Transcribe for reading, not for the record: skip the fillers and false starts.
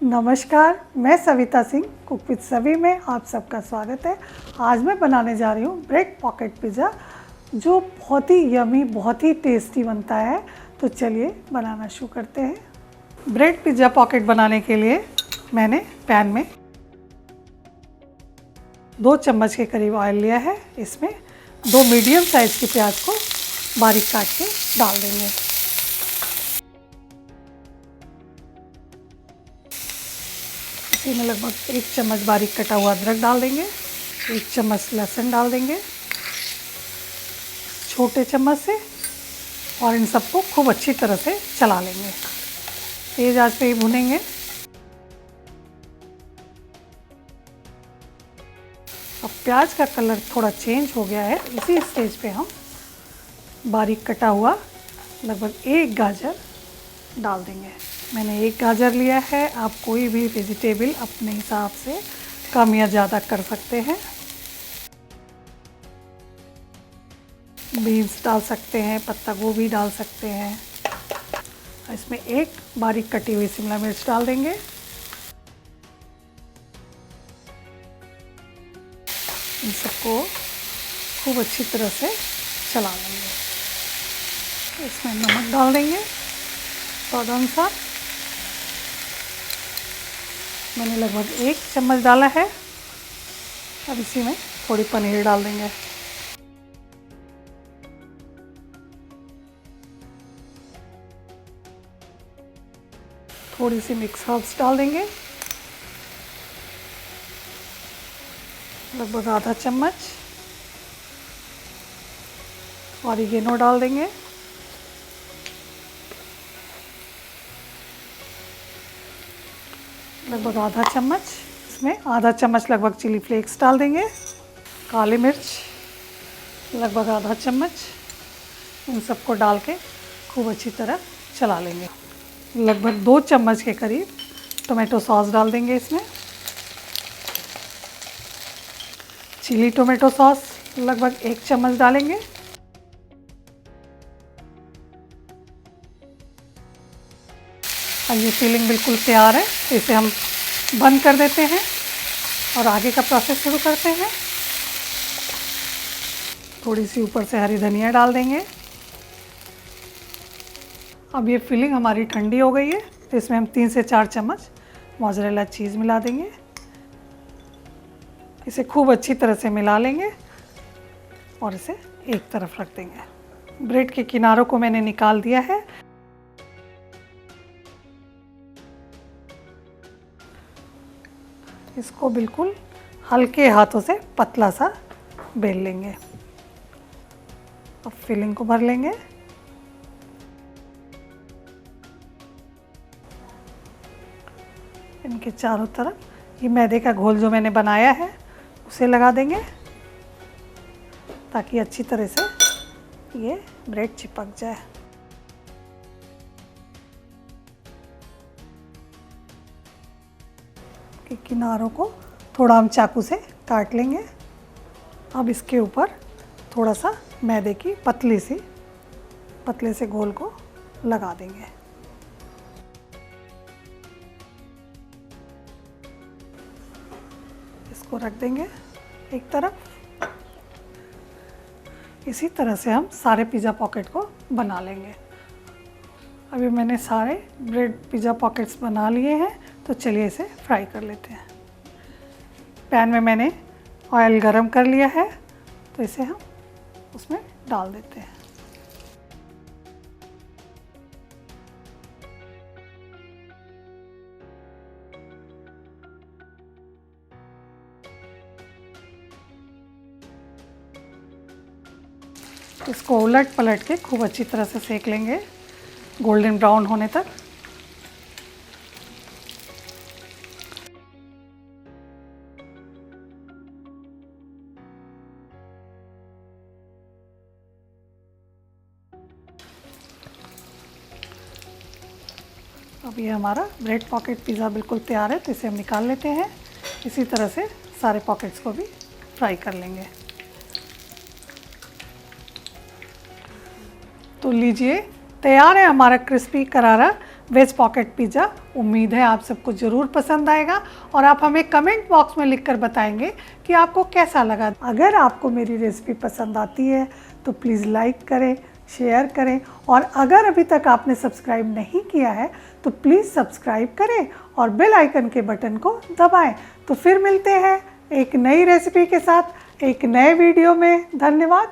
नमस्कार, मैं Savita Singh cook with सवी में आप सबका स्वागत है। आज मैं बनाने जा रही हूँ ब्रेड पॉकेट पिज़्ज़ा, जो बहुत ही यमी, बहुत ही टेस्टी बनता है। तो चलिए बनाना शुरू करते हैं। ब्रेड पिज़्ज़ा पॉकेट बनाने के लिए मैंने पैन में 2 चम्मच के करीब ऑयल लिया है। इसमें 2 मीडियम साइज़ की प्याज को बारीक काट के डाल देंगे। इसी में लगभग 1 चम्मच बारीक कटा हुआ अदरक डाल देंगे, 1 चम्मच लहसुन डाल देंगे छोटे चम्मच से, और इन सबको खूब अच्छी तरह से चला लेंगे। तेज़ आंच पे ही भुनेंगे। अब प्याज का कलर थोड़ा चेंज हो गया है। इसी स्टेज पे हम बारीक कटा हुआ लगभग 1 गाजर डाल देंगे। मैंने 1 गाजर लिया है। आप कोई भी वेजिटेबल अपने हिसाब से कम या ज़्यादा कर सकते हैं। बीन्स डाल सकते हैं, पत्ता गोभी डाल सकते हैं। इसमें 1 बारीक कटी हुई शिमला मिर्च डाल देंगे। इन सबको खूब अच्छी तरह से चला लेंगे। इसमें नमक डाल देंगे स्वाद अनुसार। मैंने लगभग 1 चम्मच डाला है। अब इसी में थोड़ी पनीर डाल देंगे। थोड़ी सी मिक्स हर्ब्स डाल देंगे, लगभग आधा चम्मच। ऑरिगेनो डाल देंगे, लगभग आधा चम्मच। इसमें आधा चम्मच लगभग चिली फ्लेक्स डाल देंगे। काली मिर्च लगभग आधा चम्मच। इन सबको डाल के खूब अच्छी तरह चला लेंगे। लगभग 2 चम्मच के करीब टोमेटो सॉस डाल देंगे। इसमें चिली टोमेटो सॉस लगभग 1 चम्मच डालेंगे। और ये फिलिंग बिल्कुल तैयार है। इसे हम बंद कर देते हैं और आगे का प्रोसेस शुरू करते हैं। थोड़ी सी ऊपर से हरी धनिया डाल देंगे। अब ये फिलिंग हमारी ठंडी हो गई है, तो इसमें हम 3 से 4 चम्मच मोज़रेला चीज़ मिला देंगे। इसे खूब अच्छी तरह से मिला लेंगे और इसे एक तरफ रख देंगे। ब्रेड के किनारों को मैंने निकाल दिया है। इसको बिल्कुल हल्के हाथों से पतला सा बेल लेंगे। अब फिलिंग को भर लेंगे। इनके चारों तरफ ये मैदे का घोल जो मैंने बनाया है उसे लगा देंगे, ताकि अच्छी तरह से ये ब्रेड चिपक जाए। के किनारों को थोड़ा हम चाकू से काट लेंगे। अब इसके ऊपर थोड़ा सा मैदे की पतले से घोल को लगा देंगे। इसको रख देंगे एक तरफ। इसी तरह से हम सारे पिज़्ज़ा पॉकेट को बना लेंगे। अभी मैंने सारे ब्रेड पिज़्ज़ा पॉकेट्स बना लिए हैं, तो चलिए इसे फ्राई कर लेते हैं। पैन में मैंने ऑयल गरम कर लिया है, तो इसे हम उसमें डाल देते हैं। इसको उलट पलट के खूब अच्छी तरह से सेक लेंगे, गोल्डन ब्राउन होने तक। अब ये हमारा ब्रेड पॉकेट पिज़्ज़ा बिल्कुल तैयार है, तो इसे हम निकाल लेते हैं। इसी तरह से सारे पॉकेट्स को भी फ्राई कर लेंगे। तो लीजिए, तैयार है हमारा क्रिस्पी करारा वेज पॉकेट पिज़्ज़ा। उम्मीद है आप सबको ज़रूर पसंद आएगा और आप हमें कमेंट बॉक्स में लिखकर बताएंगे कि आपको कैसा लगा। अगर आपको मेरी रेसिपी पसंद आती है तो प्लीज़ लाइक करें, शेयर करें और अगर अभी तक आपने सब्सक्राइब नहीं किया है तो प्लीज़ सब्सक्राइब करें और बेल आइकन के बटन को दबाएं। तो फिर मिलते हैं एक नई रेसिपी के साथ एक नए वीडियो में। धन्यवाद।